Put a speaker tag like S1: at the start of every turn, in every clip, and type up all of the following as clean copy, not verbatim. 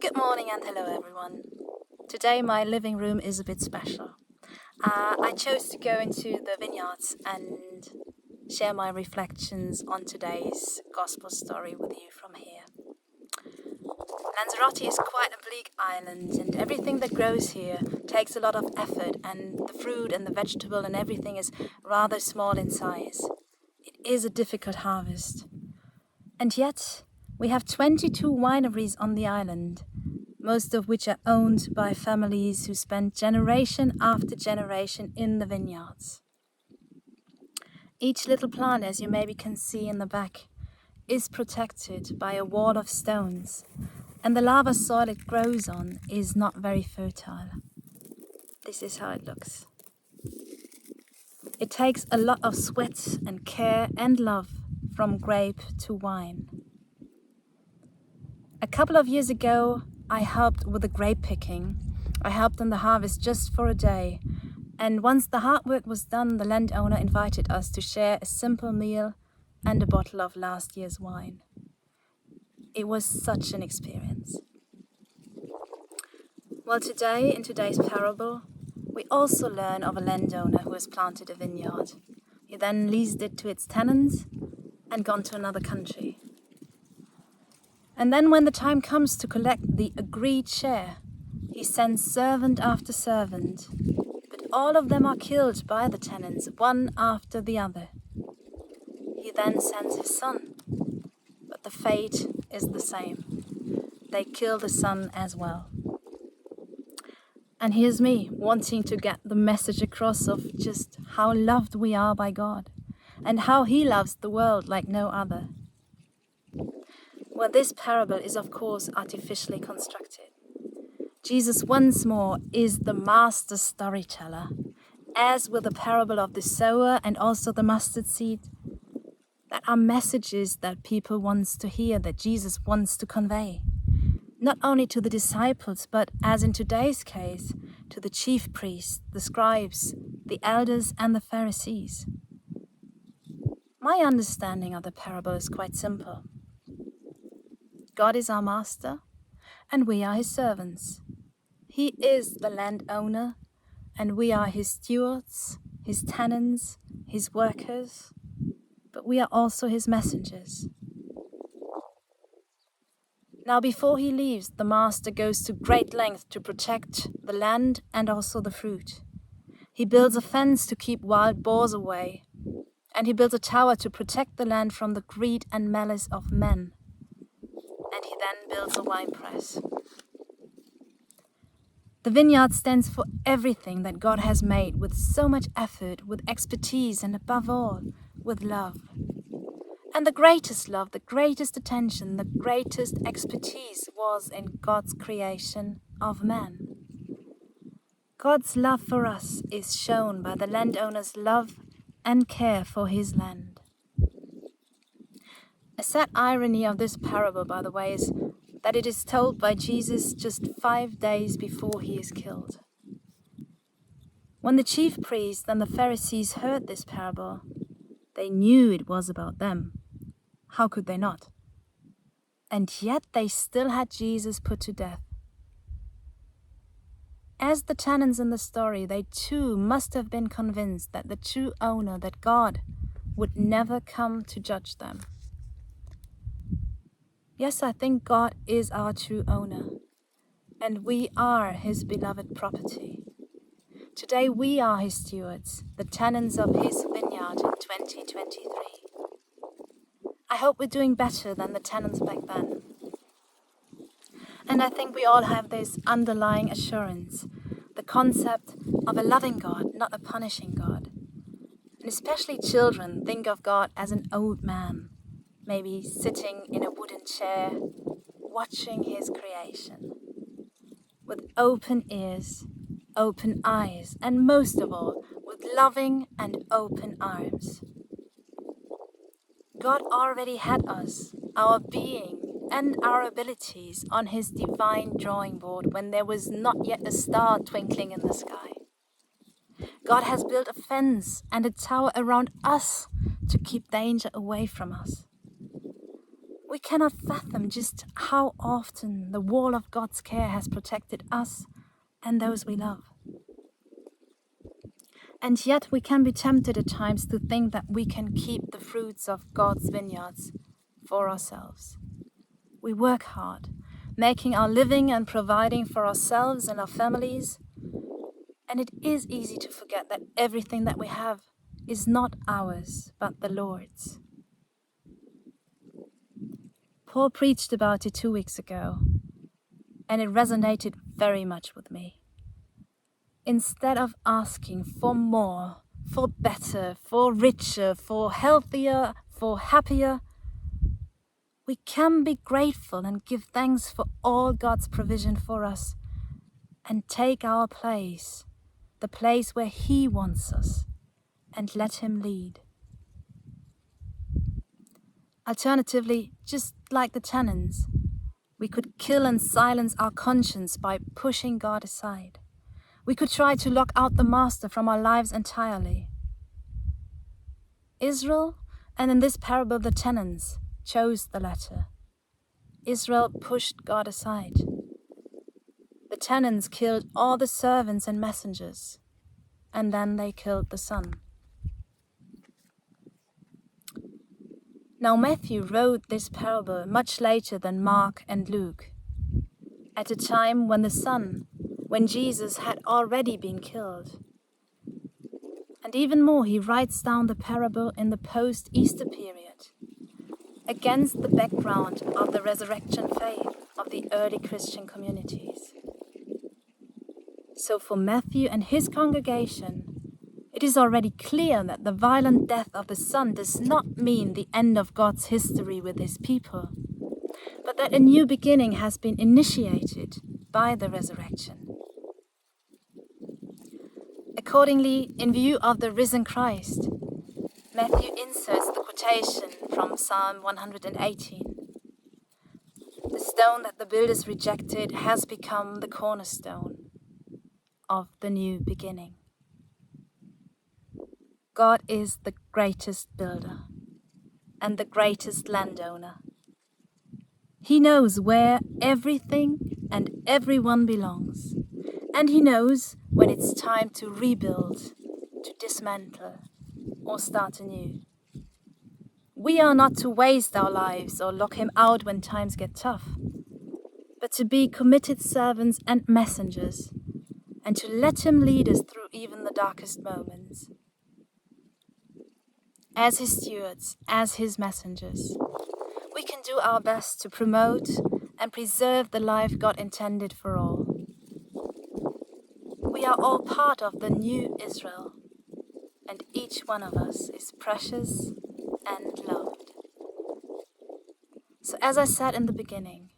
S1: Good morning and hello everyone. Today my living room is a bit special. I chose to go into the vineyards and share my reflections on today's gospel story with you from here. Lanzarote is quite a bleak island, and everything that grows here takes a lot of effort, and the fruit and the vegetable and everything is rather small in size. It is a difficult harvest. And yet, we have 22 wineries on the island, most of which are owned by families who spend generation after generation in the vineyards. Each little plant, as you maybe can see in the back, is protected by a wall of stones, and the lava soil it grows on is not very fertile. This is how it looks. It takes a lot of sweat and care and love from grape to wine. A couple of years ago, I helped with the grape picking. I helped on the harvest just for a day. And once the hard work was done, the landowner invited us to share a simple meal and a bottle of last year's wine. It was such an experience. Well, today, in today's parable, we also learn of a landowner who has planted a vineyard. He then leased it to its tenants and gone to another country. And then when the time comes to collect the agreed share, he sends servant after servant, but all of them are killed by the tenants, one after the other. He then sends his son, but the fate is the same. They kill the son as well. And here's me wanting to get the message across of just how loved we are by God and how He loves the world like no other. Well, this parable is of course artificially constructed. Jesus once more is the master storyteller. As with the parable of the sower and also the mustard seed, that are messages that people want to hear, that Jesus wants to convey. Not only to the disciples, but as in today's case, to the chief priests, the scribes, the elders and the Pharisees. My understanding of the parable is quite simple. God is our master, and we are His servants. He is the landowner, and we are His stewards, His tenants, His workers, but we are also His messengers. Now, before He leaves, the master goes to great length to protect the land and also the fruit. He builds a fence to keep wild boars away, and he builds a tower to protect the land from the greed and malice of men. And he then builds a winepress. The vineyard stands for everything that God has made with so much effort, with expertise, and above all, with love. And the greatest love, the greatest attention, the greatest expertise was in God's creation of man. God's love for us is shown by the landowner's love and care for his land. A sad irony of this parable, by the way, is that it is told by Jesus just 5 days before he is killed. When the chief priests and the Pharisees heard this parable, they knew it was about them. How could they not? And yet they still had Jesus put to death. As the tenants in the story, they too must have been convinced that the true owner, that God, would never come to judge them. Yes, I think God is our true owner, and we are His beloved property. Today we are His stewards, the tenants of His vineyard in 2023. I hope we're doing better than the tenants back then. And I think we all have this underlying assurance, the concept of a loving God, not a punishing God. And especially children think of God as an old man, maybe sitting in a wooden chair, watching His creation, with open ears, open eyes, and most of all, with loving and open arms. God already had us, our being, and our abilities on His divine drawing board when there was not yet a star twinkling in the sky. God has built a fence and a tower around us to keep danger away from us. We cannot fathom just how often the wall of God's care has protected us and those we love. And yet we can be tempted at times to think that we can keep the fruits of God's vineyards for ourselves. We work hard, making our living and providing for ourselves and our families. And it is easy to forget that everything that we have is not ours, but the Lord's. Paul preached about it 2 weeks ago, and it resonated very much with me. Instead of asking for more, for better, for richer, for healthier, for happier, we can be grateful and give thanks for all God's provision for us and take our place, the place where He wants us, and let Him lead. Alternatively, just like the tenants, we could kill and silence our conscience by pushing God aside. We could try to lock out the master from our lives entirely. Israel, and in this parable the tenants, chose the latter. Israel pushed God aside. The tenants killed all the servants and messengers, and then they killed the son. Now Matthew wrote this parable much later than Mark and Luke, at a time when Jesus had already been killed. And even more, he writes down the parable in the post-Easter period, against the background of the resurrection faith of the early Christian communities. So for Matthew and his congregation, it is already clear that the violent death of the Son does not mean the end of God's history with His people, but that a new beginning has been initiated by the resurrection. Accordingly, in view of the risen Christ, Matthew inserts the quotation from Psalm 118. The stone that the builders rejected has become the cornerstone of the new beginning. God is the greatest builder and the greatest landowner. He knows where everything and everyone belongs, and He knows when it's time to rebuild, to dismantle, or start anew. We are not to waste our lives or lock Him out when times get tough, but to be committed servants and messengers, and to let Him lead us through even the darkest moments. As His stewards, as His messengers, we can do our best to promote and preserve the life God intended for all. We are all part of the new Israel, and each one of us is precious and loved. So as I said in the beginning,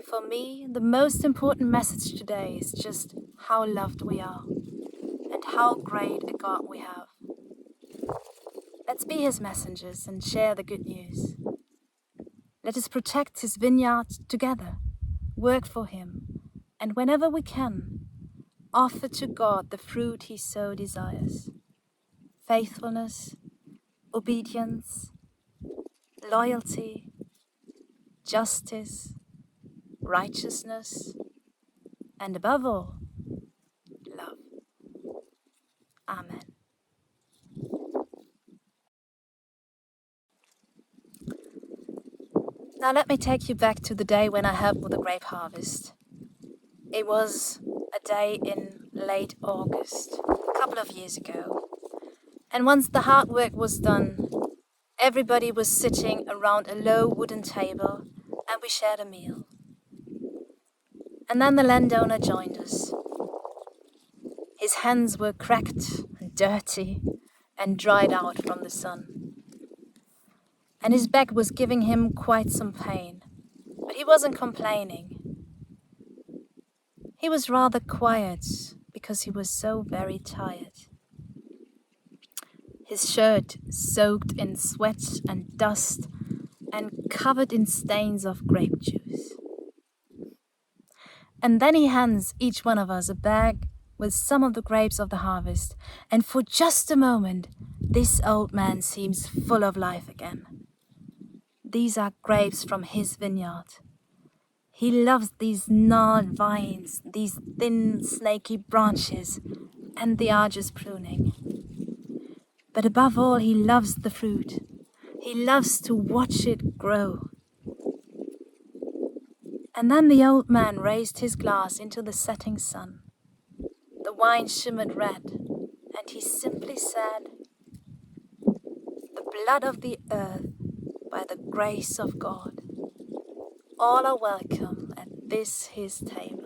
S1: for me, the most important message today is just how loved we are and how great a God we have. Let's be His messengers and share the good news. Let us protect His vineyard together, work for Him, and whenever we can, offer to God the fruit He so desires: faithfulness, obedience, loyalty, justice, righteousness, and above all, love. Amen. Now let me take you back to the day when I helped with the grape harvest. It was a day in late August, a couple of years ago. And once the hard work was done, everybody was sitting around a low wooden table and we shared a meal. And then the landowner joined us. His hands were cracked and dirty and dried out from the sun. And his back was giving him quite some pain, but he wasn't complaining. He was rather quiet because he was so very tired. His shirt soaked in sweat and dust and covered in stains of grape juice. And then he hands each one of us a bag with some of the grapes of the harvest, and for just a moment, this old man seems full of life again. these are grapes from his vineyard. He loves these gnarled vines, these thin, snaky branches, and the arduous pruning. But above all, he loves the fruit. He loves to watch it grow. And then the old man raised his glass into the setting sun. The wine shimmered red, and he simply said, "The blood of the earth, by the grace of God, all are welcome at this his table."